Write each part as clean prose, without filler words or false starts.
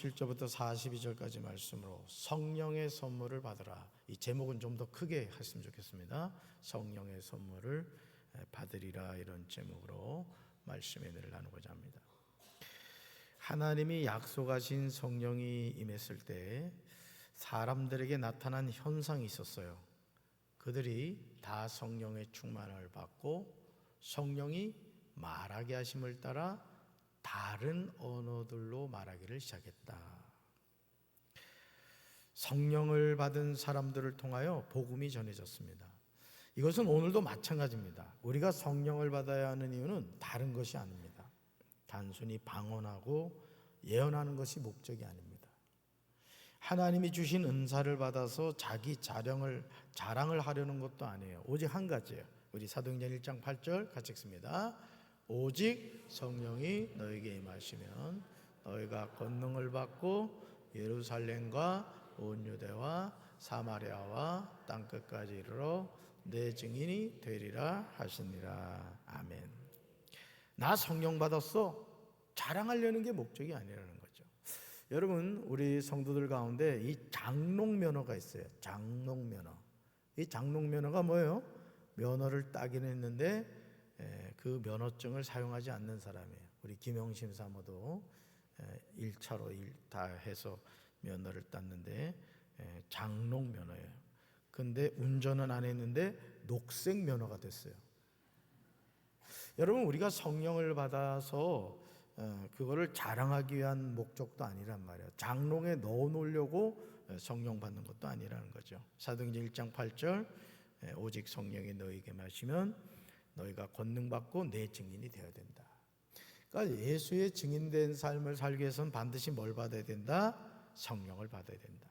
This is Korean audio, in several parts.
7절부터 42절까지 말씀으로 성령의 선물을 받으라. 이 제목은 좀 더 크게 했으면 좋겠습니다. 성령의 선물을 받으리라, 이런 제목으로 말씀의 은혜를 나누고자 합니다. 하나님이 약속하신 성령이 임했을 때 사람들에게 나타난 현상이 있었어요. 그들이 다 성령의 충만을 받고 성령이 말하게 하심을 따라 다른 언어들로 말하기를 시작했다. 성령을 받은 사람들을 통하여 복음이 전해졌습니다. 이것은 오늘도 마찬가지입니다. 우리가 성령을 받아야 하는 이유는 다른 것이 아닙니다. 단순히 방언하고 예언하는 것이 목적이 아닙니다. 하나님이 주신 은사를 받아서 자기 자랑을 하려는 것도 아니에요. 오직 한 가지예요. 우리 사도행전 1장 8절 같이 읽습니다. 오직 성령이 너에게 임하시면 너희가 권능을 받고 예루살렘과 온 유대와 사마리아와 땅끝까지 이르러 내 증인이 되리라 하시니라. 아멘. 나 성령 받았어, 자랑하려는 게 목적이 아니라는 거죠. 여러분, 우리 성도들 가운데 이 장롱 면허가 있어요. 장롱 면허. 이 장롱 면허가 뭐예요? 면허를 따긴 했는데 그 면허증을 사용하지 않는 사람이에요. 우리 김영심 사모도 1차로 다 해서 면허를 땄는데 장롱 면허예요. 근데 운전은 안 했는데 녹색 면허가 됐어요. 여러분, 우리가 성령을 받아서 그거를 자랑하기 위한 목적도 아니란 말이에요. 장롱에 넣어 놓으려고 성령 받는 것도 아니라는 거죠. 사도행전 1장 8절 오직 성령이 너에게 마시면 너희가 권능 받고 내 증인이 되어야 된다. 그러니까 예수의 증인된 삶을 살기 위해서는 반드시 뭘 받아야 된다? 성령을 받아야 된다.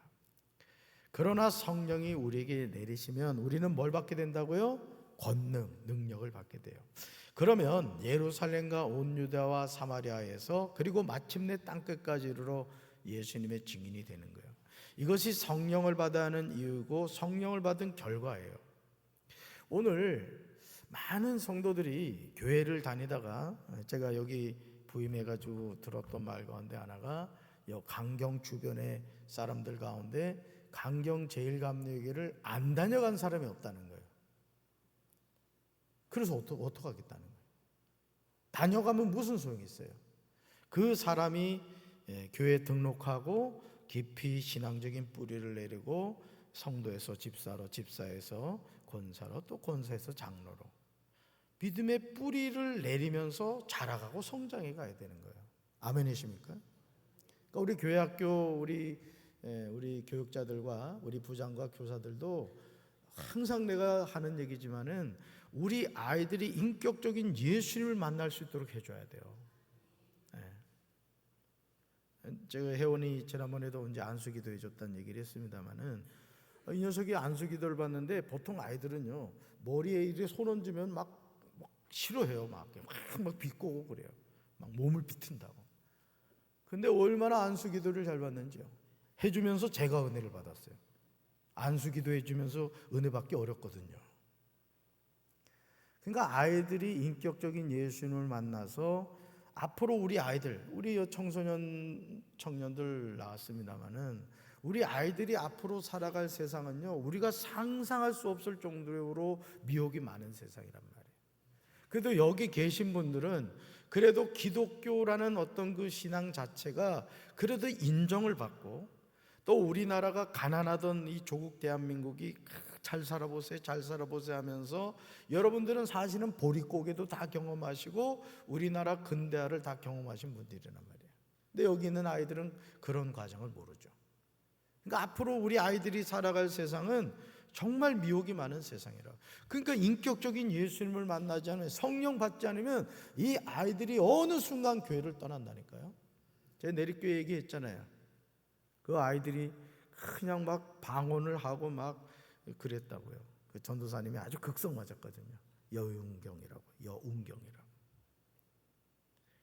그러나 성령이 우리에게 내리시면 우리는 뭘 받게 된다고요? 권능, 능력을 받게 돼요. 그러면 예루살렘과 온 유다와 사마리아에서 그리고 마침내 땅끝까지 이르러 예수님의 증인이 되는 거예요. 이것이 성령을 받아야 하는 이유고 성령을 받은 결과예요. 오늘 많은 성도들이 교회를 다니다가, 제가 여기 부임해가지고 들었던 말 가운데 하나가 강경 주변의 사람들 가운데 강경 제일감리교회를 안 다녀간 사람이 없다는 거예요. 그래서 어떻게 하겠다는 거예요? 다녀가면 무슨 소용이 있어요? 그 사람이 교회에 등록하고 깊이 신앙적인 뿌리를 내리고 성도에서 집사로, 집사에서 권사로, 또 권사에서 장로로 믿음의 뿌리를 내리면서 자라가고 성장해 가야 되는 거예요. 아멘이십니까? 그러니까 우리 교회 학교 우리 교육자들과 우리 부장과 교사들도 항상 내가 하는 얘기지만은 우리 아이들이 인격적인 예수님을 만날 수 있도록 해줘야 돼요. 제가 혜원이 지난번에도 이제 안수기도 해줬다는 얘기를 했습니다만은 이 녀석이 안수기도를 받는데 보통 아이들은요 머리에 이렇게 손 얹으면 막 싫어해요. 막 비꼬고 그래요. 막 몸을 비튼다고. 근데 얼마나 안수기도를 잘 받는지요. 해주면서 제가 은혜를 받았어요. 안수기도 해주면서 은혜 받기 어렵거든요. 그러니까 아이들이 인격적인 예수님을 만나서 앞으로 우리 아이들, 우리 청년들 나왔습니다마는 우리 아이들이 앞으로 살아갈 세상은요 우리가 상상할 수 없을 정도로 미혹이 많은 세상이란 말이에요. 그래도 여기 계신 분들은 그래도 기독교라는 어떤 그 신앙 자체가 그래도 인정을 받고, 또 우리나라가 가난하던 이 조국 대한민국이 잘 살아보세요, 잘 살아보세요 하면서 여러분들은 사실은 보릿고개도 다 경험하시고 우리나라 근대화를 다 경험하신 분들이란 말이에요. 근데 여기 있는 아이들은 그런 과정을 모르죠. 그러니까 앞으로 우리 아이들이 살아갈 세상은 정말 미혹이 많은 세상이라. 그러니까 인격적인 예수님을 만나지 않으면, 성령 받지 않으면 이 아이들이 어느 순간 교회를 떠난다니까요. 제가 내리교회 얘기했잖아요. 그 아이들이 그냥 막 방언을 하고 막 그랬다고요. 그 전도사님이 아주 극성 맞았거든요. 여운경이라고.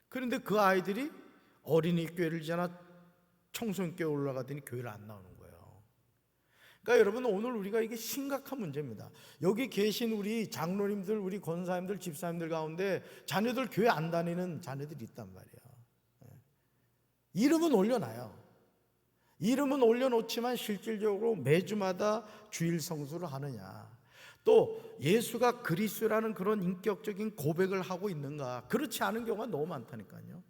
그런데 그 아이들이 어린이 교회를 지나 청소년 교회 올라가더니 교회를 안 나오는 거예요. 그러니까 여러분, 오늘 우리가 이게 심각한 문제입니다. 여기 계신 우리 장로님들, 우리 권사님들, 집사님들 가운데 자녀들 교회 안 다니는 자녀들이 있단 말이에요. 이름은 올려놔요. 이름은 올려놓지만 실질적으로 매주마다 주일 성수를 하느냐, 또 예수가 그리스도라는 그런 인격적인 고백을 하고 있는가, 그렇지 않은 경우가 너무 많다니까요.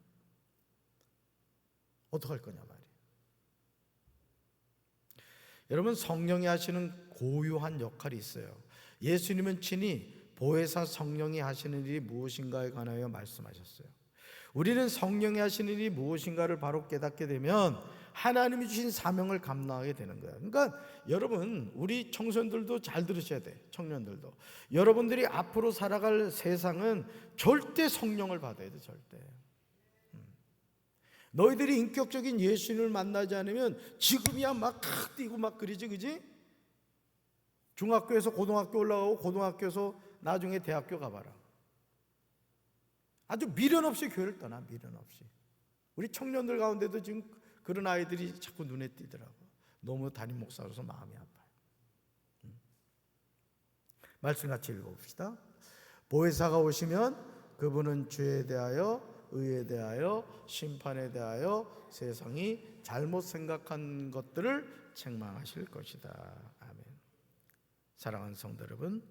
어떡할 거냐 말이에요. 여러분, 성령이 하시는 고유한 역할이 있어요. 예수님은 친히 보혜사 성령이 하시는 일이 무엇인가에 관하여 말씀하셨어요. 우리는 성령이 하시는 일이 무엇인가를 바로 깨닫게 되면 하나님이 주신 사명을 감당하게 되는 거예요. 그러니까 여러분, 우리 청소년들도 잘 들으셔야 돼요. 청년들도. 여러분들이 앞으로 살아갈 세상은 절대 성령을 받아야 돼. 절대. 너희들이 인격적인 예수님을 만나지 않으면 지금이야 막 뛰고 막 그러지, 그지? 중학교에서 고등학교 올라가고 고등학교에서 나중에 대학교 가봐라. 아주 미련 없이 교회를 떠나, 미련 없이. 우리 청년들 가운데도 지금 그런 아이들이 자꾸 눈에 띄더라고. 너무 담임 목사로서 마음이 아파요. 말씀 같이 읽어봅시다. 보혜사가 오시면 그분은 죄에 대하여, 의에 대하여, 심판에 대하여 세상이 잘못 생각한 것들을 책망하실 것이다. 아멘. 사랑하는 성도 여러분,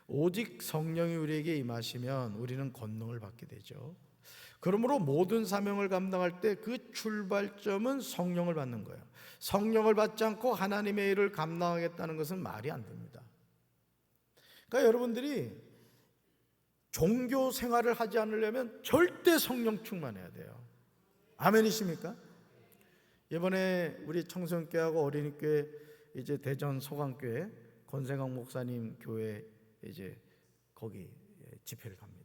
오직 성령이 우리에게 임하시면 우리는 권능을 받게 되죠. 그러므로 모든 사명을 감당할 때 그 출발점은 성령을 받는 거예요. 성령을 받지 않고 하나님의 일을 감당하겠다는 것은 말이 안 됩니다. 그러니까 여러분들이 종교 생활을 하지 않으려면 절대 성령 충만해야 돼요. 아멘이십니까? 이번에 우리 청소년교회하고 어린이교회, 이제 대전 소강교회 권생강 목사님 교회 이제 거기 집회를 갑니다.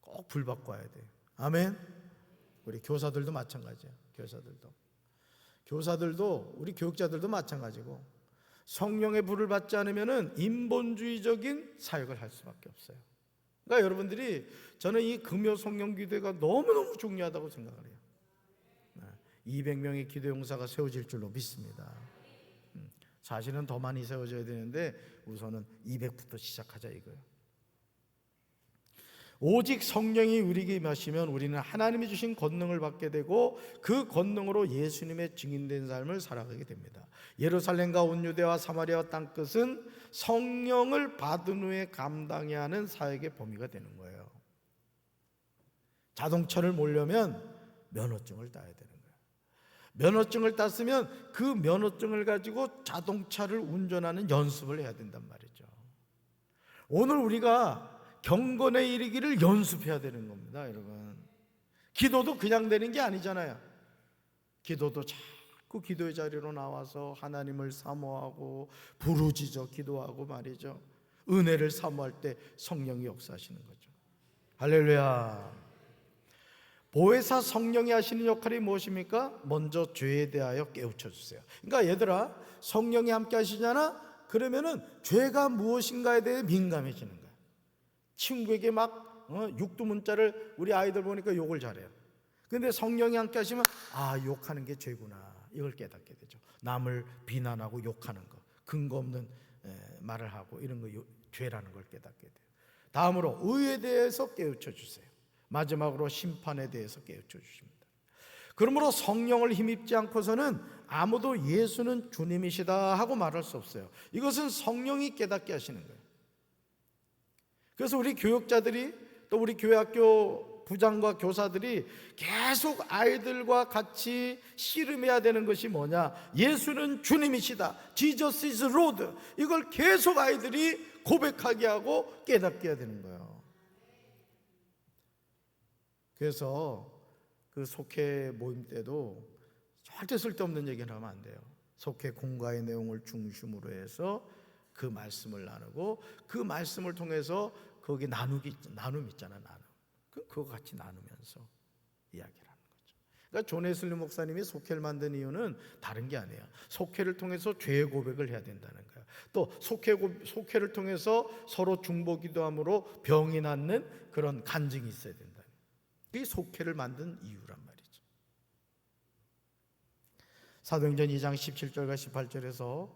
꼭 불 받고 와야 돼요. 아멘. 우리 교사들도 마찬가지예요. 교사들도 우리 교육자들도 마찬가지고, 성령의 불을 받지 않으면은 인본주의적인 사역을 할 수밖에 없어요. 그러니까 여러분들이, 저는 이 금요 성령 기도가 너무너무 중요하다고 생각을 해요. 200명의 기도 용사가 세워질 줄로 믿습니다. 사실은 더 많이 세워져야 되는데 우선은 200부터 시작하자 이거예요. 오직 성령이 우리에게 임하시면 우리는 하나님이 주신 권능을 받게 되고 그 권능으로 예수님의 증인된 삶을 살아가게 됩니다. 예루살렘과 온 유대와 사마리아 땅끝은 성령을 받은 후에 감당해야 하는 사역의 범위가 되는 거예요. 자동차를 몰려면 면허증을 따야 되는 거예요. 면허증을 땄으면 그 면허증을 가지고 자동차를 운전하는 연습을 해야 된단 말이죠. 오늘 우리가 경건에 이르기를 연습해야 되는 겁니다, 여러분. 기도도 그냥 되는 게 아니잖아요. 기도도 자꾸 기도의 자리로 나와서 하나님을 사모하고 부르짖어 기도하고 말이죠. 은혜를 사모할 때 성령이 역사하시는 거죠. 할렐루야. 보혜사 성령이 하시는 역할이 무엇입니까? 먼저 죄에 대하여 깨우쳐 주세요. 그러니까 얘들아, 성령이 함께 하시잖아? 그러면은 죄가 무엇인가에 대해 민감해지는 거야. 친구에게 막 육두문자를 우리 아이들 보니까 욕을 잘해요. 근데 성령이 함께 하시면 욕하는 게 죄구나, 이걸 깨닫게 되죠. 남을 비난하고 욕하는 거, 근거 없는 말을 하고 이런 거 죄라는 걸 깨닫게 돼요. 다음으로 의에 대해서 깨우쳐 주세요. 마지막으로 심판에 대해서 깨우쳐 주십니다. 그러므로 성령을 힘입지 않고서는 아무도 예수는 주님이시다 하고 말할 수 없어요. 이것은 성령이 깨닫게 하시는 거예요. 그래서 우리 교육자들이, 또 우리 교회학교 부장과 교사들이 계속 아이들과 같이 씨름해야 되는 것이 뭐냐? 예수는 주님이시다, Jesus is Lord. 이걸 계속 아이들이 고백하게 하고 깨닫게 해야 되는 거예요. 그래서 그 속회 모임 때도 절대 쓸데없는 얘기를 하면 안 돼요. 속회 공과의 내용을 중심으로 해서 그 말씀을 나누고, 그 말씀을 통해서 거기 나눔 있잖아, 나눔. 그거 같이 나누면서 이야기를 하는 거죠. 그러니까 존 웨슬리 목사님이 속회를 만든 이유는 다른 게 아니에요. 속회를 통해서 죄의 고백을 해야 된다는 거예요. 또 속회를 통해서 서로 중보기도함으로 병이 낫는 그런 간증이 있어야 된다. 그게 속회를 만든 이유란 말이죠. 사도행전 2장 17절과 18절에서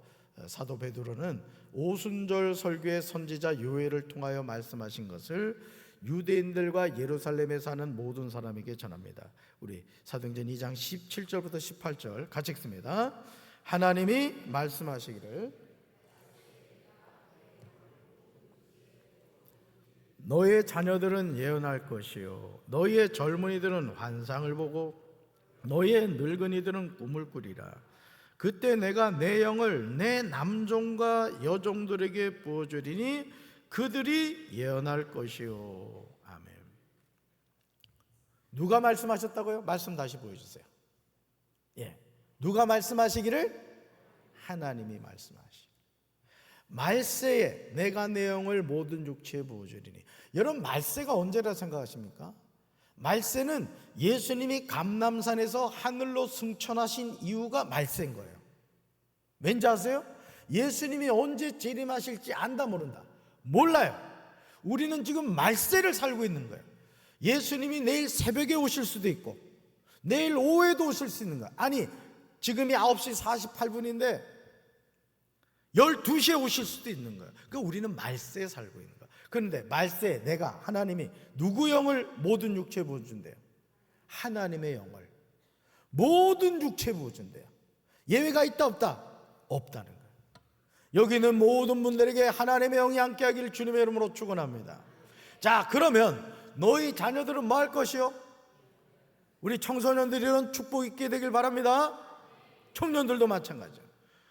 사도 베드로는 오순절 설교의 선지자 요엘을 통하여 말씀하신 것을 유대인들과 예루살렘에 사는 모든 사람에게 전합니다. 우리 사도행전 2장 17절부터 18절 같이 읽습니다. 하나님이 말씀하시기를 너의 자녀들은 예언할 것이요 너희의 젊은이들은 환상을 보고 너희의 늙은이들은 꿈을 꾸리라. 그때 내가 내 영을 내 남종과 여종들에게 부어주리니 그들이 예언할 것이요. 아멘. 누가 말씀하셨다고요? 말씀 다시 보여주세요. 예, 누가 말씀하시기를? 하나님이 말씀하시. 말세에 내가 내 영을 모든 육체에 부어주리니. 여러분, 말세가 언제라 생각하십니까? 말세는 예수님이 감람산에서 하늘로 승천하신 이유가 말세인 거예요. 왠지 아세요? 예수님이 언제 재림하실지 안다 모른다. 몰라요. 우리는 지금 말세를 살고 있는 거예요. 예수님이 내일 새벽에 오실 수도 있고 내일 오후에도 오실 수 있는 거야. 아니, 지금이 9시 48분인데 12시에 오실 수도 있는 거예요. 그러니까 우리는 말세에 살고 있는 거예요. 그런데 말세에 내가 하나님이 누구 영을 모든 육체에 부어준대요? 하나님의 영을 모든 육체에 부어준대요. 예외가 있다 없다? 없다는 거예요. 여기 있는 모든 분들에게 하나님의 영이 함께하기를 주님의 이름으로 축원합니다. 자, 그러면 너희 자녀들은 뭐 할 것이요? 우리 청소년들이는 축복 있게 되길 바랍니다. 청년들도 마찬가지예요.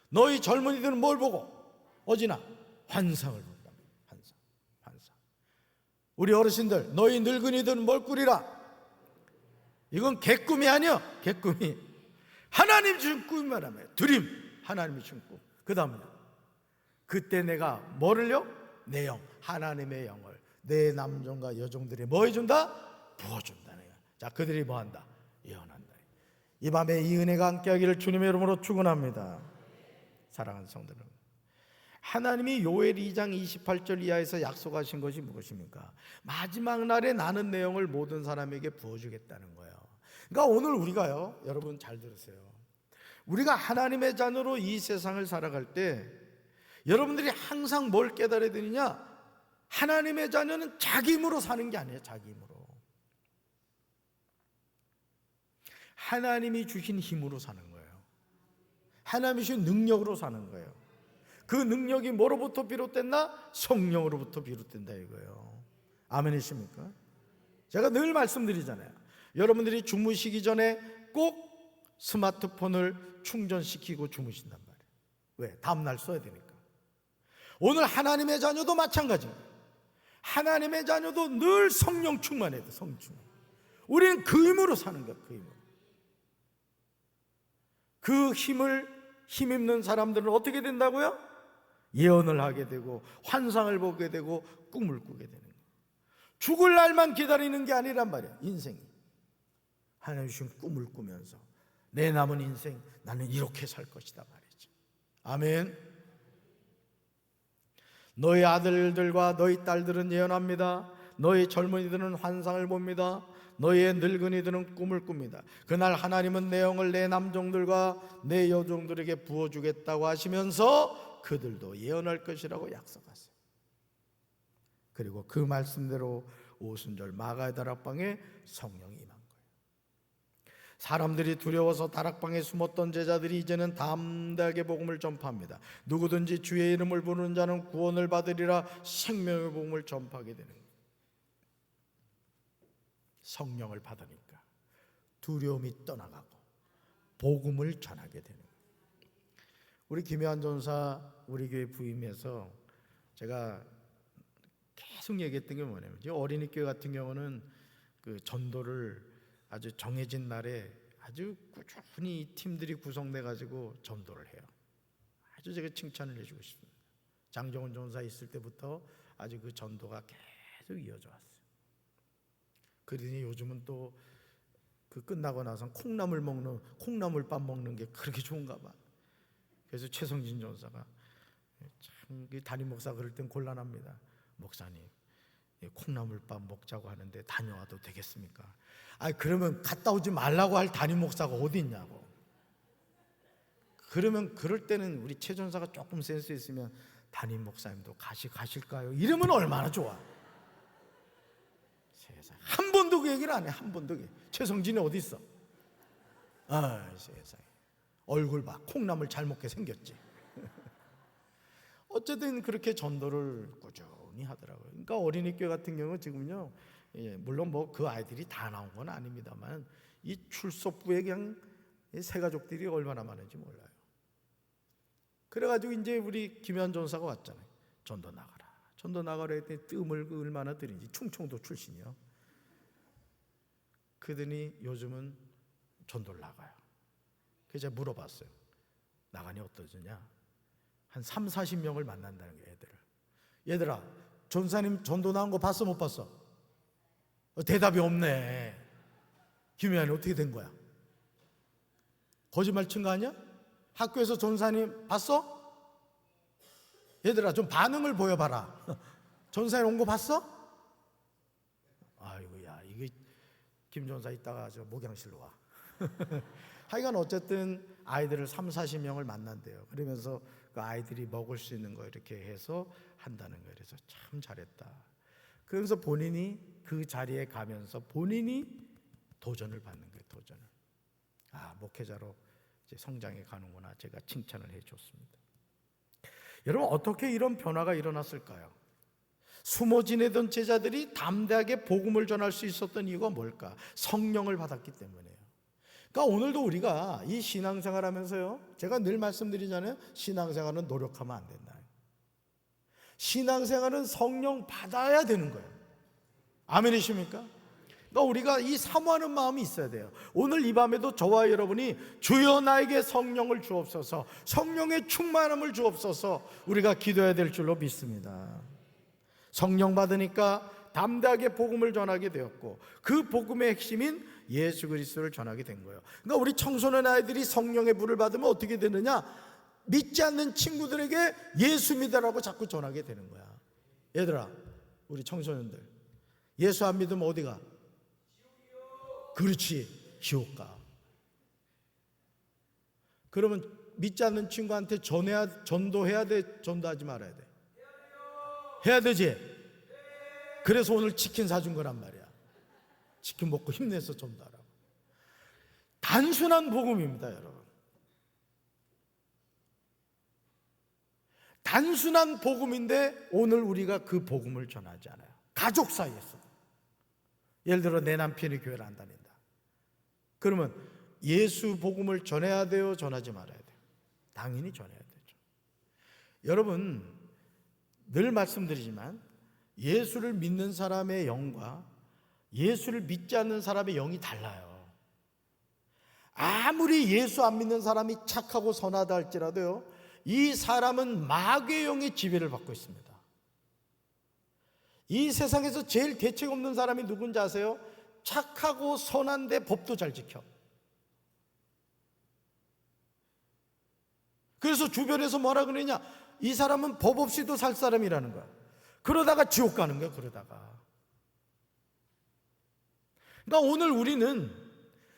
너희 젊은이들은 뭘 보고? 어지나 환상을 본다. 환상. 우리 어르신들, 너희 늙은이들은 뭘 꾸리라? 이건 개꿈이 아니야. 개꿈이 하나님 주신 꿈이 말하면 드림, 하나님이 주신 꿈. 그 다음에 그때 내가 뭐를요? 내 영, 하나님의 영을 내 남종과 여종들이 뭐 해준다? 부어준다. 자, 그들이 뭐한다? 예언한다. 이 밤에 이 은혜가 함께하기를 주님의 이름으로 축원합니다. 사랑하는 성도들, 하나님이 요엘 2장 28절 이하에서 약속하신 것이 무엇입니까? 마지막 날에 나는 내 영을 모든 사람에게 부어주겠다는 거예요. 그러니까 오늘 우리가요, 여러분 잘 들으세요. 우리가 하나님의 자녀로 이 세상을 살아갈 때 여러분들이 항상 뭘 깨달아야 되느냐? 하나님의 자녀는 자기 힘으로 사는 게 아니에요. 자기 힘으로. 하나님이 주신 힘으로 사는 거예요. 하나님이 주신 능력으로 사는 거예요. 그 능력이 뭐로부터 비롯됐나? 성령으로부터 비롯된다 이거예요. 아멘이십니까? 제가 늘 말씀드리잖아요. 여러분들이 주무시기 전에 꼭 스마트폰을 충전시키고 주무신단 말이에요. 왜? 다음날 써야 되니까. 오늘 하나님의 자녀도 마찬가지입니다. 하나님의 자녀도 늘 성령 충만해야 돼. 성령 충만. 우리는 그 힘으로 사는 거야. 그 힘으로. 그 힘 있는 사람들은 어떻게 된다고요? 예언을 하게 되고 환상을 보게 되고 꿈을 꾸게 되는 거예요. 죽을 날만 기다리는 게 아니란 말이에요. 인생이 하나님 주신 꿈을 꾸면서 내 남은 인생 나는 이렇게 살 것이다 말이죠. 아멘. 너희 아들들과 너희 딸들은 예언합니다. 너희 젊은이들은 환상을 봅니다. 너희의 늙은이들은 꿈을 꿉니다. 그날 하나님은 내 영을 내 남종들과 내 여종들에게 부어주겠다고 하시면서 그들도 예언할 것이라고 약속하세요. 그리고 그 말씀대로 오순절 마가의 다락방에 성령이 임한 거예요. 사람들이 두려워서 다락방에 숨었던 제자들이 이제는 담대하게 복음을 전파합니다. 누구든지 주의 이름을 부르는 자는 구원을 받으리라 생명의 복음을 전파하게 되는 거예요. 성령을 받으니까 두려움이 떠나가고 복음을 전하게 되는 거예요. 우리 김혜환 전사 우리 교회 부임해서 제가 계속 얘기했던 게 뭐냐면, 어린이 교회 같은 경우는 그 전도를 아주 정해진 날에 아주 꾸준히 팀들이 구성돼 가지고 전도를 해요. 아주 제가 칭찬을 해주고 싶습니다. 장정훈 전사 있을 때부터 아주 그 전도가 계속 이어져 왔어요. 그러니 요즘은 또 그 끝나고 나서 콩나물밥 먹는 게 그렇게 좋은가 봐. 그래서 최성진 전사가 참 담임 목사 그럴 땐 곤란합니다. 목사님, 콩나물밥 먹자고 하는데 다녀와도 되겠습니까? 그러면 갔다 오지 말라고 할 담임 목사가 어디 있냐고. 그러면 그럴 때는 우리 최 전사가 조금 센스 있으면 담임 목사님도 가실까요? 이러면 얼마나 좋아. 세상에. 한 번도 그 얘기를 안 해. 한 번도. 최성진이 어디 있어? 아, 세상에. 얼굴 봐. 콩나물 잘 먹게 생겼지. 어쨌든 그렇게 전도를 꾸준히 하더라고요. 그러니까 어린이교회 같은 경우 지금요, 물론 뭐 그 아이들이 다 나온 건 아닙니다만 이 출석부에 그냥 새 가족들이 얼마나 많은지 몰라요. 그래가지고 이제 우리 김현 전사가 왔잖아요. 전도 나가라. 전도 나가라 했더니 뜸을 얼마나 들인지. 충청도 출신이요. 그러더니 요즘은 전도를 나가요. 그래서 제가 물어봤어요. 나가니 어떠느냐? 한 3, 40명을 만난다는 거예요, 애들을. 얘들아, 전사님 전도 나온 거 봤어, 못 봤어? 대답이 없네. 김혜안이 어떻게 된 거야? 거짓말 친 거 아니야? 학교에서 전사님 봤어? 얘들아, 좀 반응을 보여봐라. 전사님 온 거 봤어? 아이고야, 이게 김 전사 이따가 저 목양실로 와. 하여간 어쨌든 아이들을 3, 40명을 만난대요. 그러면서 그 아이들이 먹을 수 있는 거 이렇게 해서 한다는 거예요. 그래서 참 잘했다. 그러면서 본인이 그 자리에 가면서 본인이 도전을 받는 거예요. 도전을. 아, 목회자로 이제 성장해 가는구나. 제가 칭찬을 해줬습니다. 여러분, 어떻게 이런 변화가 일어났을까요? 숨어 지내던 제자들이 담대하게 복음을 전할 수 있었던 이유가 뭘까? 성령을 받았기 때문이에요. 그러니까 오늘도 우리가 이 신앙생활 하면서요, 제가 늘 말씀드리잖아요. 신앙생활은 노력하면 안 된다. 신앙생활은 성령 받아야 되는 거예요. 아멘이십니까? 그러니까 우리가 이 사모하는 마음이 있어야 돼요. 오늘 이 밤에도 저와 여러분이 주여 나에게 성령을 주옵소서, 성령의 충만함을 주옵소서, 우리가 기도해야 될 줄로 믿습니다. 성령 받으니까 담대하게 복음을 전하게 되었고, 그 복음의 핵심인 예수 그리스도를 전하게 된 거예요. 그러니까 우리 청소년 아이들이 성령의 불을 받으면 어떻게 되느냐? 믿지 않는 친구들에게 예수 믿으라고 자꾸 전하게 되는 거야. 얘들아, 우리 청소년들, 예수 안 믿으면 어디 가? 그렇지, 지옥 가. 그러면 믿지 않는 친구한테 전도해야 돼? 전도하지 말아야 돼? 해야 되지? 그래서 오늘 치킨 사준 거란 말이야. 치킨 먹고 힘내서 전도하라고. 단순한 복음입니다, 여러분. 단순한 복음인데 오늘 우리가 그 복음을 전하지 않아요. 가족 사이에서. 예를 들어 내 남편이 교회를 안 다닌다. 그러면 예수 복음을 전해야 돼요? 전하지 말아야 돼요? 당연히 전해야 되죠. 여러분, 늘 말씀드리지만 예수를 믿는 사람의 영과 예수를 믿지 않는 사람의 영이 달라요. 아무리 예수 안 믿는 사람이 착하고 선하다 할지라도요, 이 사람은 마귀의 영의 지배를 받고 있습니다. 이 세상에서 제일 대책 없는 사람이 누군지 아세요? 착하고 선한데 법도 잘 지켜. 그래서 주변에서 뭐라 그러냐? 이 사람은 법 없이도 살 사람이라는 거야. 그러다가 지옥 가는 거야. 그러다가. 그러니까 오늘 우리는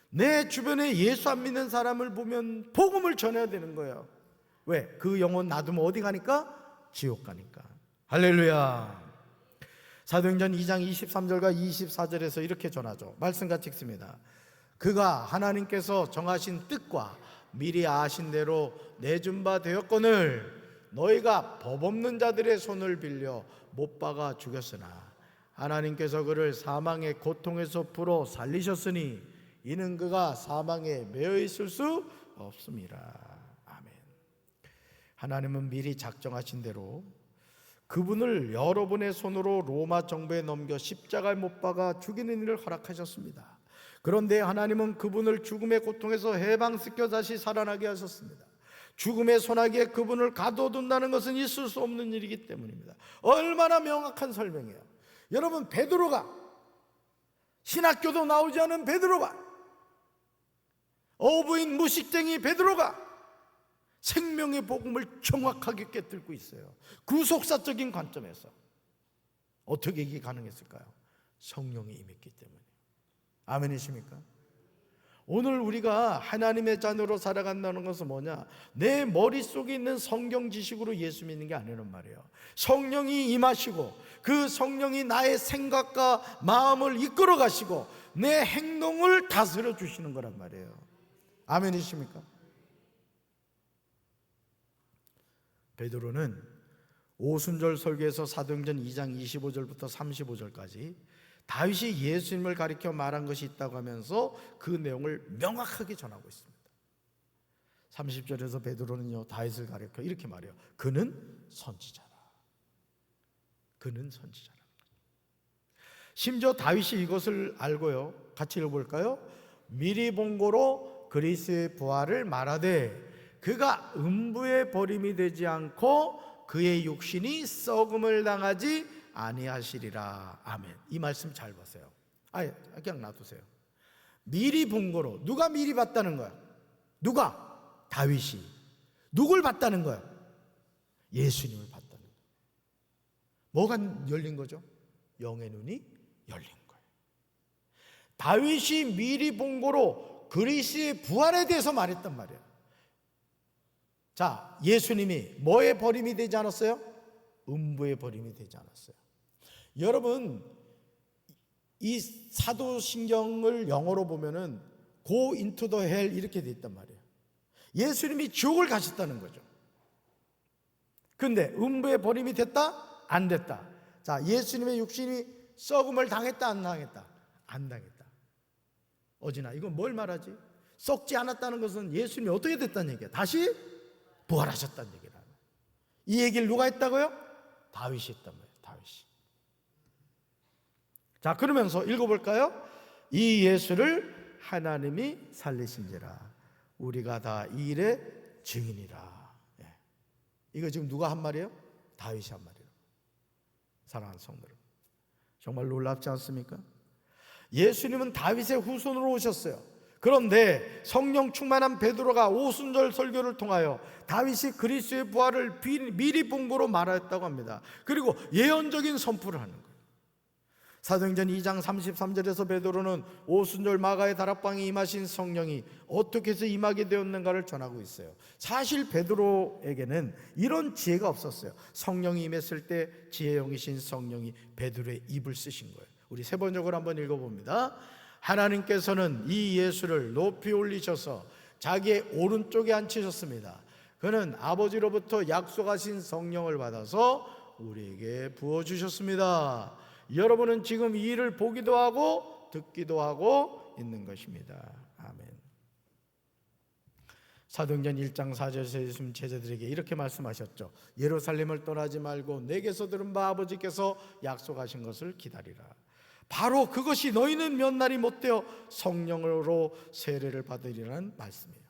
내 주변에 예수 안 믿는 사람을 보면 복음을 전해야 되는 거예요. 왜? 그 영혼 놔두면 어디 가니까? 지옥 가니까. 할렐루야. 사도행전 2장 23절과 24절에서 이렇게 전하죠. 말씀같이 읽습니다. 그가 하나님께서 정하신 뜻과 미리 아신 대로 내준 바 되었거늘 너희가 법 없는 자들의 손을 빌려 못 박아 죽였으나 하나님께서 그를 사망의 고통에서 풀어 살리셨으니 이는 그가 사망에 매여 있을 수 없음이라. 아멘. 하나님은 미리 작정하신 대로 그분을 여러분의 손으로 로마 정부에 넘겨 십자가에 못 박아 죽이는 일을 허락하셨습니다. 그런데 하나님은 그분을 죽음의 고통에서 해방시켜 다시 살아나게 하셨습니다. 죽음의 소나기에 그분을 가둬둔다는 것은 있을 수 없는 일이기 때문입니다. 얼마나 명확한 설명이에요. 여러분, 베드로가, 신학교도 나오지 않은 베드로가, 어부인 무식쟁이 베드로가 생명의 복음을 정확하게 깨뜨리고 있어요. 구속사적인 관점에서. 어떻게 이게 가능했을까요? 성령이 임했기 때문에. 아멘이십니까? 오늘 우리가 하나님의 자녀로 살아간다는 것은 뭐냐? 내 머릿속에 있는 성경 지식으로 예수 믿는 게 아니란 말이에요. 성령이 임하시고 그 성령이 나의 생각과 마음을 이끌어 가시고 내 행동을 다스려 주시는 거란 말이에요. 아멘이십니까? 베드로는 오순절 설교에서 사도행전 2장 25절부터 35절까지 다윗이 예수님을 가리켜 말한 것이 있다고 하면서 그 내용을 명확하게 전하고 있습니다. 30절에서 베드로는요, 다윗을 가리켜 이렇게 말해요. 그는 선지자라. 그는 선지자라. 심지어 다윗이 이것을 알고요, 같이 읽어볼까요? 미리 본 고로 그리스도의 부활을 말하되 그가 음부의 버림이 되지 않고 그의 육신이 썩음을 당하지 아니하시리라. 아멘. 이 말씀 잘 보세요. 그냥 놔두세요. 미리 본 거로. 누가 미리 봤다는 거야? 누가? 다윗이. 누굴 봤다는 거야? 예수님을 봤다는 거야. 뭐가 열린 거죠? 영의 눈이 열린 거예요. 다윗이 미리 본 거로 그리스도의 부활에 대해서 말했단 말이에요. 자, 예수님이 뭐의 버림이 되지 않았어요? 음부의 버림이 되지 않았어요. 여러분, 이 사도신경을 영어로 보면은 Go into the hell 이렇게 돼 있단 말이에요. 예수님이 지옥을 가셨다는 거죠. 근데 음부의 버림이 됐다? 안 됐다. 자, 예수님의 육신이 썩음을 당했다? 안 당했다? 안 당했다. 어지나 이건 뭘 말하지? 썩지 않았다는 것은 예수님이 어떻게 됐다는 얘기야? 다시 부활하셨다는 얘기라. 이 얘기를 누가 했다고요? 다윗이 했단 말이에요. 다윗이. 자, 그러면서 읽어볼까요? 이 예수를 하나님이 살리신지라 우리가 다 이 일의 증인이라. 이거 지금 누가 한 말이에요? 다윗이 한 말이에요. 사랑하는 성도들, 정말 놀랍지 않습니까? 예수님은 다윗의 후손으로 오셨어요. 그런데 성령 충만한 베드로가 오순절 설교를 통하여 다윗이 그리스도의 부활을 미리 본 거로 말하였다고 합니다. 그리고 예언적인 선포를 하는 거예요. 사도행전 2장 33절에서 베드로는 오순절 마가의 다락방에 임하신 성령이 어떻게 해서 임하게 되었는가를 전하고 있어요. 사실 베드로에게는 이런 지혜가 없었어요. 성령이 임했을 때 지혜형이신 성령이 베드로의 입을 쓰신 거예요. 우리 세 번역을 한번 읽어봅니다. 하나님께서는 이 예수를 높이 올리셔서 자기의 오른쪽에 앉히셨습니다. 그는 아버지로부터 약속하신 성령을 받아서 우리에게 부어주셨습니다. 여러분은 지금 이 일을 보기도 하고 듣기도 하고 있는 것입니다. 아멘. 사도행전 1장 4절에서 예수님 제자들에게 이렇게 말씀하셨죠. 예루살렘을 떠나지 말고 내게서 들은 바 아버지께서 약속하신 것을 기다리라. 바로 그것이 너희는 몇 날이 못되어 성령으로 세례를 받으리라는 말씀이에요.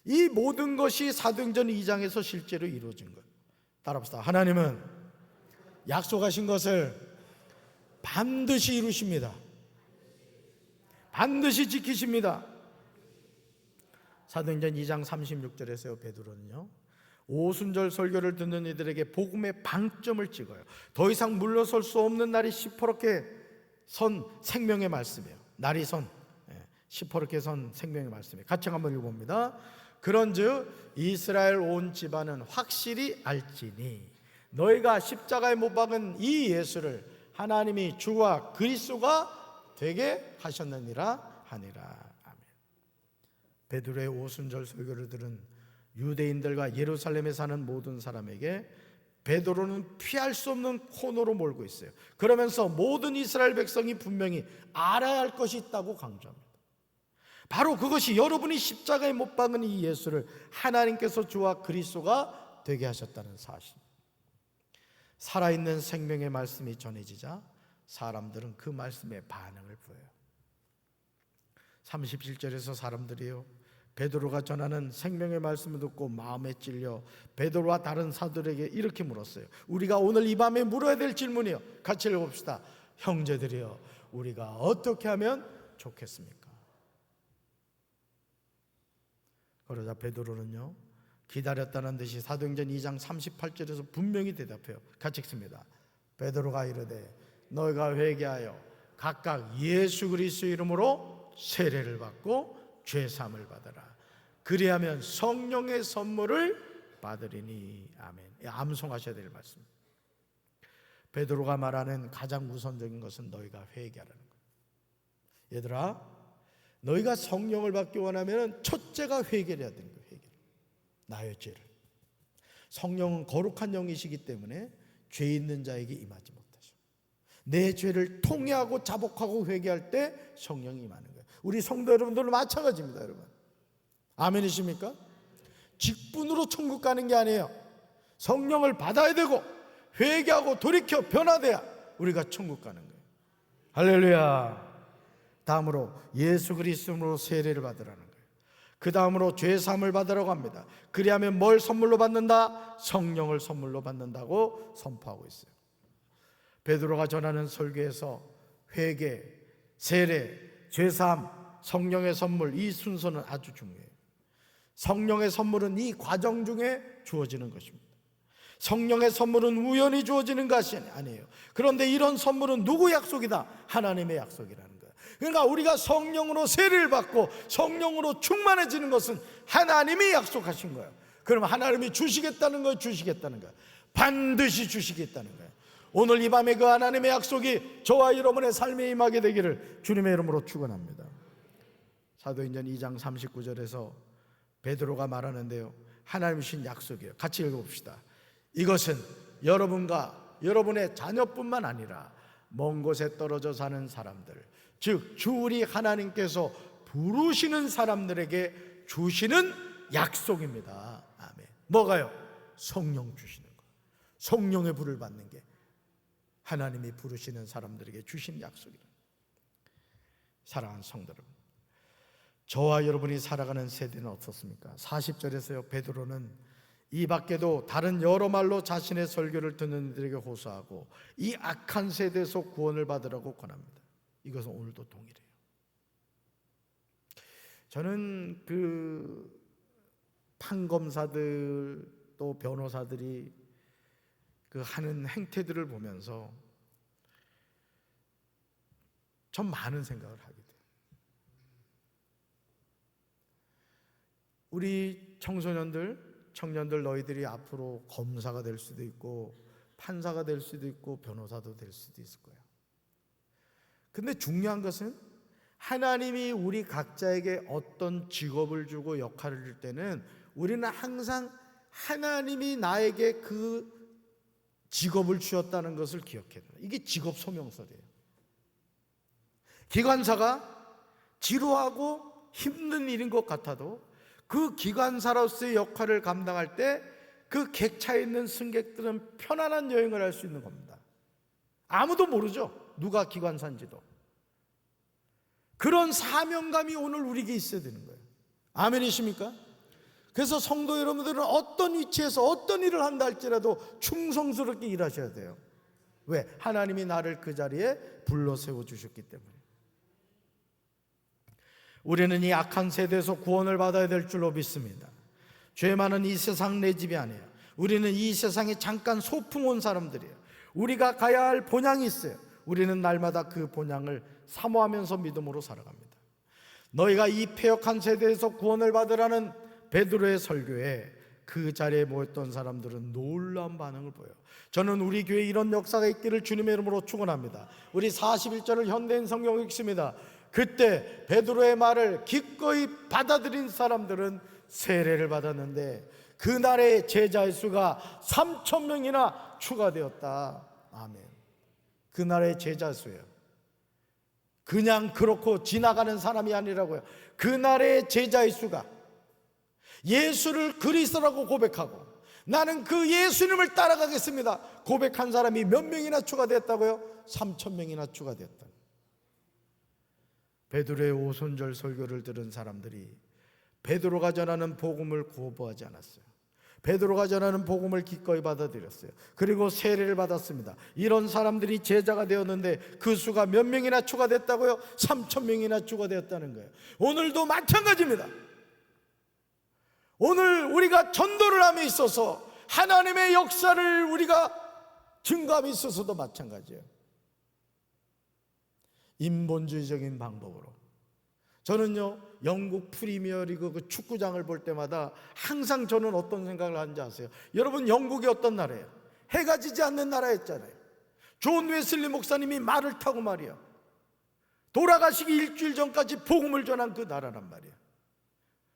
이 모든 것이 사도행전 2장에서 실제로 이루어진 거예요. 따라합시다. 하나님은 약속하신 것을 반드시 이루십니다. 반드시 지키십니다. 사도행전 2장 36절에서요, 베드로는요, 오순절 설교를 듣는 이들에게 복음의 방점을 찍어요. 더 이상 물러설 수 없는 날이 시퍼렇게 선 생명의 말씀이에요. 날이 선 시퍼렇게 선 생명의 말씀이에요. 같이 한번 읽어봅니다. 그런즉 이스라엘 온 집안은 확실히 알지니 너희가 십자가에 못 박은 이 예수를 하나님이 주와 그리스도가 되게 하셨느니라 하니라. 아멘. 베드로의 오순절 설교를 들은 유대인들과 예루살렘에 사는 모든 사람에게 베드로는 피할 수 없는 코너로 몰고 있어요. 그러면서 모든 이스라엘 백성이 분명히 알아야 할 것이 있다고 강조합니다. 바로 그것이 여러분이 십자가에 못 박은 이 예수를 하나님께서 주와 그리스도가 되게 하셨다는 사실. 살아있는 생명의 말씀이 전해지자 사람들은 그 말씀에 반응을 보여요. 37절에서 사람들이요, 베드로가 전하는 생명의 말씀을 듣고 마음에 찔려 베드로와 다른 사도들에게 이렇게 물었어요. 우리가 오늘 이 밤에 물어야 될 질문이요, 같이 읽어봅시다. 형제들이여, 우리가 어떻게 하면 좋겠습니까? 그러자 베드로는요, 기다렸다는 듯이 사도행전 2장 38절에서 분명히 대답해요. 같이 읽습니다. 베드로가 이르되 너희가 회개하여 각각 예수 그리스도 이름으로 세례를 받고 죄 사함을 받아라. 그리하면 성령의 선물을 받으리니. 아멘. 암송하셔야 될 말씀. 베드로가 말하는 가장 우선적인 것은 너희가 회개하라는 거예요. 얘들아, 너희가 성령을 받기 원하면 첫째가 회개를 해야 되는 거예요. 회개. 나의 죄를. 성령은 거룩한 영이시기 때문에 죄 있는 자에게 임하지 못하죠. 내 죄를 통회하고 자복하고 회개할 때 성령이 임하는 거예요. 우리 성도 여러분들도 마찬가지입니다, 여러분. 아멘이십니까? 직분으로 천국 가는 게 아니에요. 성령을 받아야 되고 회개하고 돌이켜 변화돼야 우리가 천국 가는 거예요. 할렐루야. 다음으로 예수 그리스도로 세례를 받으라는 거예요. 그 다음으로 죄 사함을 받으라고 합니다. 그리하면 뭘 선물로 받는다? 성령을 선물로 받는다고 선포하고 있어요. 베드로가 전하는 설교에서 회개, 세례, 죄 사함, 성령의 선물, 이 순서는 아주 중요해요. 성령의 선물은 이 과정 중에 주어지는 것입니다. 성령의 선물은 우연히 주어지는 것이 아니에요. 그런데 이런 선물은 누구 약속이다? 하나님의 약속이라는 거예요. 그러니까 우리가 성령으로 세례를 받고 성령으로 충만해지는 것은 하나님이 약속하신 거예요. 그럼 하나님이 주시겠다는 거예요? 주시겠다는 거예요? 반드시 주시겠다는 거예요. 오늘 이 밤에 그 하나님의 약속이 저와 여러분의 삶에 임하게 되기를 주님의 이름으로 축원합니다. 사도행전 2장 39절에서 베드로가 말하는데요, 하나님 주신 약속이에요. 같이 읽어봅시다. 이것은 여러분과 여러분의 자녀뿐만 아니라 먼 곳에 떨어져 사는 사람들, 즉 주 우리 하나님께서 부르시는 사람들에게 주시는 약속입니다. 아멘. 뭐가요? 성령 주시는 거. 성령의 불을 받는 게 하나님이 부르시는 사람들에게 주신 약속이다. 사랑하는 성도 여러분, 저와 여러분이 살아가는 세대는 어떻습니까? 40절에서요, 베드로는 이 밖에도 다른 여러 말로 자신의 설교를 듣는 이들에게 호소하고 이 악한 세대에서 구원을 받으라고 권합니다. 이것은 오늘도 동일해요. 저는 그 판검사들 또 변호사들이 그 하는 행태들을 보면서 전 많은 생각을 하게 돼요. 우리 청년들 너희들이 앞으로 검사가 될 수도 있고 판사가 될 수도 있고 변호사도 될 수도 있을 거예요. 근데 중요한 것은 하나님이 우리 각자에게 어떤 직업을 주고 역할을 줄 때는 우리는 항상 하나님이 나에게 그 직업을 주었다는 것을 기억해야 돼요. 이게 직업 소명서래요. 기관사가 지루하고 힘든 일인 것 같아도 그 기관사로서의 역할을 감당할 때 그 객차에 있는 승객들은 편안한 여행을 할 수 있는 겁니다. 아무도 모르죠, 누가 기관사인지도. 그런 사명감이 오늘 우리에게 있어야 되는 거예요. 아멘이십니까? 그래서 성도 여러분들은 어떤 위치에서 어떤 일을 한다 할지라도 충성스럽게 일하셔야 돼요. 왜? 하나님이 나를 그 자리에 불러 세워주셨기 때문에. 우리는 이 악한 세대에서 구원을 받아야 될 줄로 믿습니다. 죄 많은 이 세상 내 집이 아니에요. 우리는 이 세상에 잠깐 소풍 온 사람들이에요. 우리가 가야 할 본향이 있어요. 우리는 날마다 그 본향을 사모하면서 믿음으로 살아갑니다. 너희가 이 패역한 세대에서 구원을 받으라는 베드로의 설교에 그 자리에 모였던 사람들은 놀라운 반응을 보여요. 저는 우리 교회에 이런 역사가 있기를 주님의 이름으로 축원합니다. 우리 41절을 현대인 성경에 읽습니다. 그때 베드로의 말을 기꺼이 받아들인 사람들은 세례를 받았는데 그날의 제자의 수가 3,000명이나 추가되었다. 아멘. 그날의 제자 수예요. 그냥 그렇고 지나가는 사람이 아니라고요. 그날의 제자의 수가 예수를 그리스도라고 고백하고 나는 그 예수님을 따라가겠습니다 고백한 사람이 몇 명이나 추가되었다고요? 3,000명이나 추가되었다. 베드로의 오순절 설교를 들은 사람들이 베드로가 전하는 복음을 거부하지 않았어요. 베드로가 전하는 복음을 기꺼이 받아들였어요. 그리고 세례를 받았습니다. 이런 사람들이 제자가 되었는데 그 수가 몇 명이나 추가됐다고요? 3,000명이나 추가되었다는 거예요. 오늘도 마찬가지입니다. 오늘 우리가 전도를 함에 있어서 하나님의 역사를 우리가 증거함에 있어서도 마찬가지예요. 인본주의적인 방법으로 저는요, 영국 프리미어리그 그 축구장을 볼 때마다 항상 저는 어떤 생각을 하는지 아세요? 여러분, 영국이 어떤 나라예요? 해가 지지 않는 나라였잖아요. 존 웨슬리 목사님이 말을 타고 말이야, 돌아가시기 일주일 전까지 복음을 전한 그 나라란 말이야.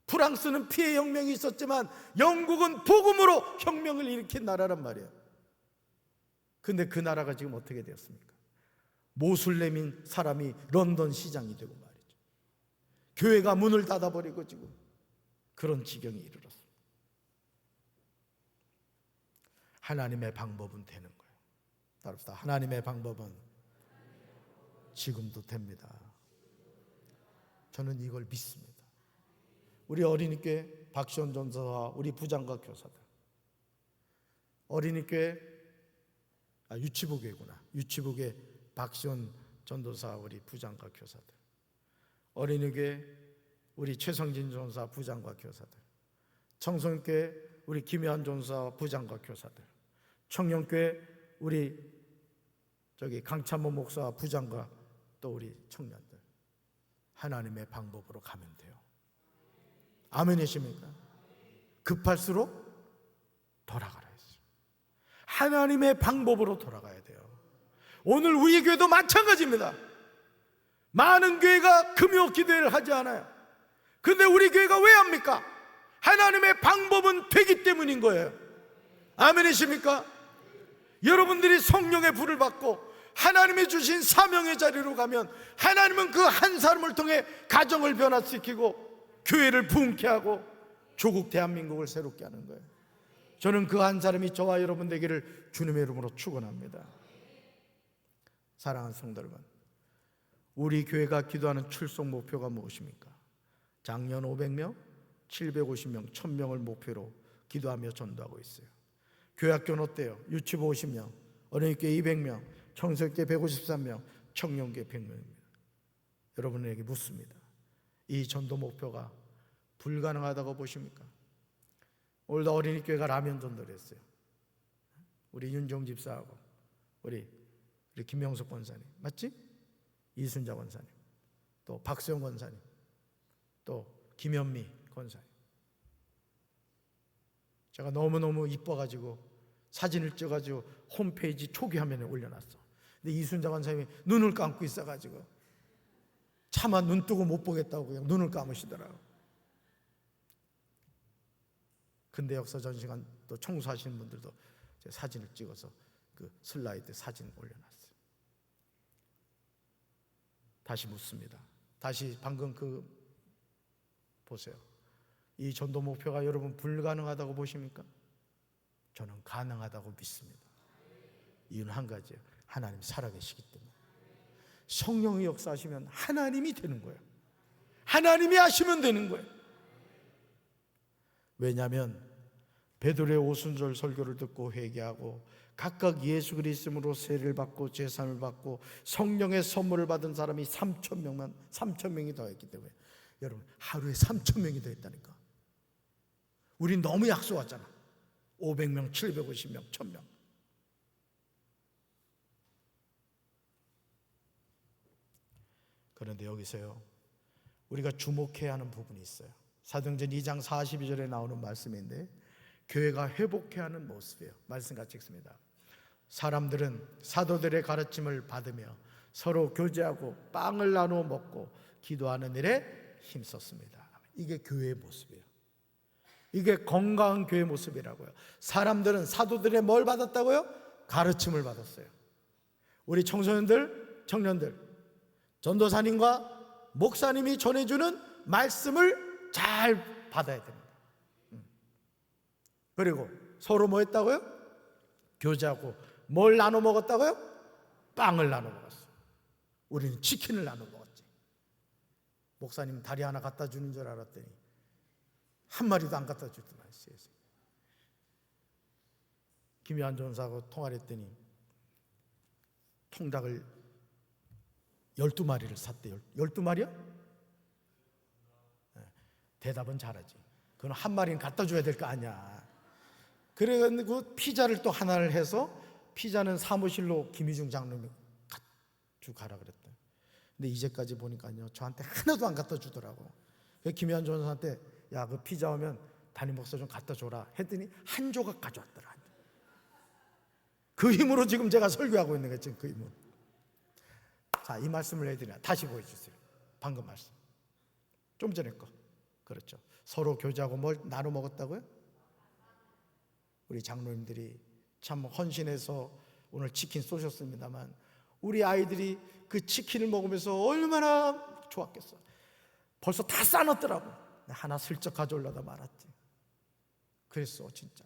프랑스는 피해 혁명이 있었지만 영국은 복음으로 혁명을 일으킨 나라란 말이야. 근데 그 나라가 지금 어떻게 되었습니까? 모슬렘인 사람이 런던 시장이 되고 말이죠. 교회가 문을 닫아버리고 지금 그런 지경에 이르렀습니다. 하나님의 방법은 되는 거예요. 따릅시다. 하나님의 방법은 지금도 됩니다. 저는 이걸 믿습니다. 우리 어린이교회 박시원 전사와 우리 부장과 교사들, 어린이교회 유치부교회구나, 유치부교회 박시원 전도사 우리 부장과 교사들, 어린이교회 우리 최성진 전사 부장과 교사들, 청소년교회 우리 김혜환 전사 부장과 교사들, 청년교회 우리 강찬모 목사 부장과 또 우리 청년들, 하나님의 방법으로 가면 돼요. 아멘이십니까? 급할수록 돌아가라 했어요. 하나님의 방법으로 돌아가야 돼요. 오늘 우리 교회도 마찬가지입니다. 많은 교회가 금요 기도회를 하지 않아요. 근데 우리 교회가 왜 합니까? 하나님의 방법은 되기 때문인 거예요. 아멘이십니까? 여러분들이 성령의 불을 받고 하나님이 주신 사명의 자리로 가면 하나님은 그 한 사람을 통해 가정을 변화시키고 교회를 부흥케 하고 조국 대한민국을 새롭게 하는 거예요. 저는 그 한 사람이 저와 여러분 되기를 주님의 이름으로 축원합니다. 사랑하는 성도 여러분, 우리 교회가 기도하는 출석 목표가 무엇입니까? 작년 500명, 750명, 1000명을 목표로 기도하며 전도하고 있어요. 교회학교는 어때요? 유치부 50명, 어린이교회 200명, 청소년교회 153명, 청년교회 100명입니다. 여러분에게 묻습니다. 이 전도 목표가 불가능하다고 보십니까? 오늘도 어린이교회가 라면 전도를 했어요. 우리 윤정 집사하고 우리 김명숙 권사님, 맞지? 이순자 권사님, 또 박수영 권사님, 또 김현미 권사님. 제가 너무너무 이뻐가지고 사진을 찍어가지고 홈페이지 초기 화면에 올려놨어. 근데 이순자 권사님이 눈을 감고 있어가지고 차마 눈 뜨고 못 보겠다고 그냥 눈을 감으시더라고요. 근대 역사 전시관 또 청소하시는 분들도 제 사진을 찍어서 그 슬라이드 사진 올려놨어요. 다시 묻습니다. 다시 방금 보세요. 이 전도 목표가 여러분 불가능하다고 보십니까? 저는 가능하다고 믿습니다. 이유는 한 가지예요. 하나님 살아계시기 때문에. 성령이 역사하시면 하나님이 되는 거예요. 하나님이 하시면 되는 거예요. 왜냐하면 베드로의 오순절 설교를 듣고 회개하고 각각 예수 그리스도로 세례를 받고 제사를 받고 성령의 선물을 받은 사람이 3,000명이 더했기 때문에 여러분 하루에 3,000명이 더했다니까. 우린 너무 약속 왔잖아. 500명, 750명, 1,000명. 그런데 여기서요, 우리가 주목해야 하는 부분이 있어요. 사도행전 2장 42절에 나오는 말씀인데 교회가 회복해야 하는 모습이에요. 말씀 같이 읽습니다. 사람들은 사도들의 가르침을 받으며 서로 교제하고 빵을 나누어 먹고 기도하는 일에 힘썼습니다. 이게 교회의 모습이에요. 이게 건강한 교회 모습이라고요. 사람들은 사도들의 뭘 받았다고요? 가르침을 받았어요. 우리 청소년들, 청년들, 전도사님과 목사님이 전해주는 말씀을 잘 받아야 됩니다. 그리고 서로 뭐 했다고요? 교제하고 뭘 나눠 먹었다고요? 빵을 나눠 먹었어요. 우리는 치킨을 나눠 먹었지. 목사님 다리 하나 갖다 주는 줄 알았더니 한 마리도 안 갖다 주더만. 김혜환 전사하고 통화를 했더니 통닭을 12마리를 샀대요. 12마리요? 네. 대답은 잘하지. 그건 한 마리는 갖다 줘야 될 거 아니야. 그래가지고 피자를 또 하나를 해서 피자는 사무실로 김희중 장로님이 가라 그랬대. 근데 이제까지 보니까요, 저한테 하나도 안 갖다 주더라고. 김희한 전사한테 야, 그 피자 오면 담임 목사 좀 갖다 줘라 했더니 한 조각 가져왔더라. 그 힘으로 지금 제가 설교하고 있는 거예요. 지금 그 힘으로. 자, 이 말씀을 해드리나 다시 보여주세요. 방금 말씀. 좀 전에 거. 그렇죠. 서로 교제하고 뭘 나눠 먹었다고요? 우리 장로님들이 참 헌신해서 오늘 치킨 쏘셨습니다만 우리 아이들이 그 치킨을 먹으면서 얼마나 좋았겠어. 벌써 다 싸놨더라고. 하나 슬쩍 가져오려다 말았지. 그랬어 진짜.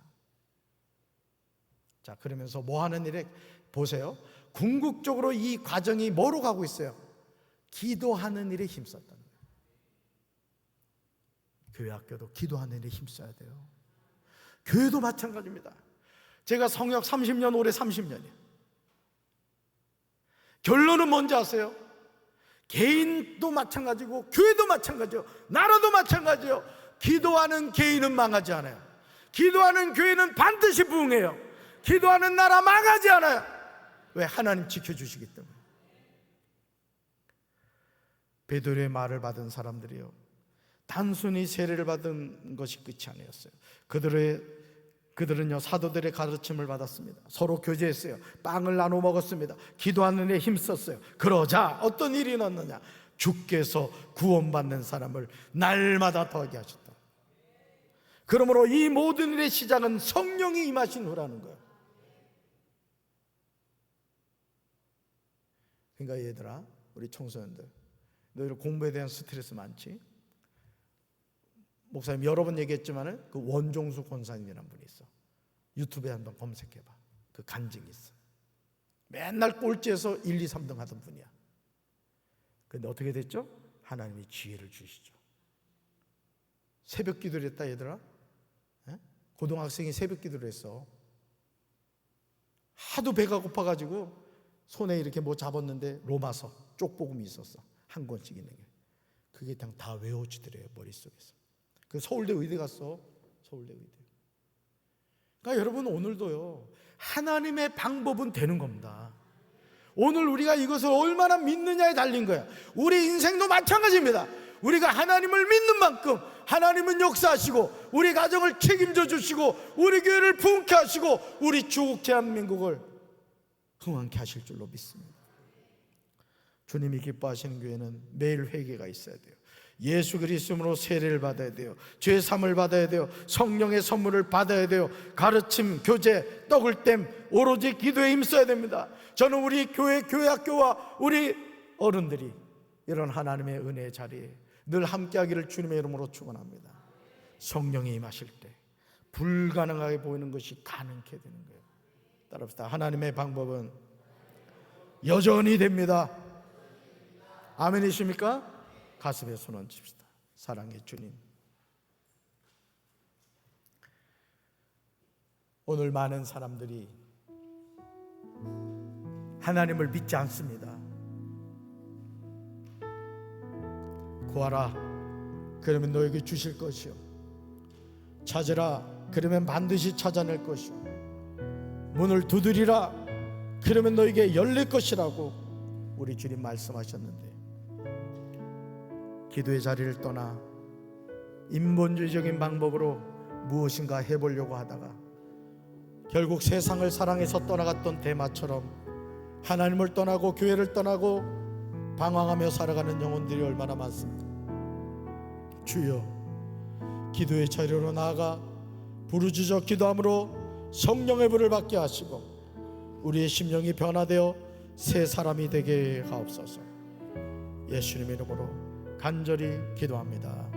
자, 그러면서 뭐 하는 일에 보세요. 궁극적으로 이 과정이 뭐로 가고 있어요? 기도하는 일에 힘썼다는 거예요. 교회 학교도 기도하는 일에 힘써야 돼요. 교회도 마찬가지입니다. 제가 성역 30년, 올해 30년이에요. 결론은 뭔지 아세요? 개인도 마찬가지고 교회도 마찬가지요. 나라도 마찬가지요. 기도하는 개인은 망하지 않아요. 기도하는 교회는 반드시 부흥해요. 기도하는 나라 망하지 않아요. 왜? 하나님 지켜주시기 때문에. 베드로의 말을 받은 사람들이요, 단순히 세례를 받은 것이 끝이 아니었어요. 그들은요, 사도들의 가르침을 받았습니다. 서로 교제했어요. 빵을 나눠 먹었습니다. 기도하는 데 힘썼어요. 그러자 어떤 일이 일어났느냐? 주께서 구원받는 사람을 날마다 더하게 하셨다. 그러므로 이 모든 일의 시작은 성령이 임하신 후라는 거예요. 그러니까 얘들아, 우리 청소년들, 너희들 공부에 대한 스트레스 많지? 목사님 여러 번 얘기했지만 그 원종수 권사님이라는 분이 있어. 유튜브에 한번 검색해봐. 그 간증이 있어. 맨날 꼴찌에서 1, 2, 3등 하던 분이야. 근데 어떻게 됐죠? 하나님이 지혜를 주시죠. 새벽 기도를 했다 얘들아. 고등학생이 새벽 기도를 했어. 하도 배가 고파가지고 손에 이렇게 뭐 잡았는데 로마서 쪽복음이 있었어. 한 권씩 있는 게. 그게 그냥 다 외워지더래요, 머릿속에서. 그 서울대 의대 갔어. 서울대 의대. 그러니까 여러분, 오늘도요, 하나님의 방법은 되는 겁니다. 오늘 우리가 이것을 얼마나 믿느냐에 달린 거야. 우리 인생도 마찬가지입니다. 우리가 하나님을 믿는 만큼 하나님은 역사하시고 우리 가정을 책임져 주시고 우리 교회를 부흥케 하시고 우리 조국 대한민국을 흥왕케 하실 줄로 믿습니다. 주님이 기뻐하시는 교회는 매일 회개가 있어야 돼요. 예수 그리스도로 세례를 받아야 돼요. 죄 사함을 받아야 돼요. 성령의 선물을 받아야 돼요. 가르침, 교제, 떡을 땜, 오로지 기도에 힘써야 됩니다. 저는 우리 교회 학교와 우리 어른들이 이런 하나님의 은혜의 자리에 늘 함께하기를 주님의 이름으로 축원합니다. 성령이 임하실 때 불가능하게 보이는 것이 가능케 되는 거예요. 따라합시다. 하나님의 방법은 여전히 됩니다. 아멘이십니까? 가슴에 손 얹읍시다. 사랑의 주님, 오늘 많은 사람들이 하나님을 믿지 않습니다. 구하라, 그러면 너에게 주실 것이요. 찾으라, 그러면 반드시 찾아낼 것이요. 문을 두드리라, 그러면 너에게 열릴 것이라고 우리 주님 말씀하셨는데, 기도의 자리를 떠나 인본주의적인 방법으로 무엇인가 해보려고 하다가 결국 세상을 사랑해서 떠나갔던 대마처럼 하나님을 떠나고 교회를 떠나고 방황하며 살아가는 영혼들이 얼마나 많습니까? 주여, 기도의 자리로 나아가 부르짖어 기도함으로 성령의 불을 받게 하시고 우리의 심령이 변화되어 새 사람이 되게 하옵소서. 예수님의 이름으로 간절히 기도합니다.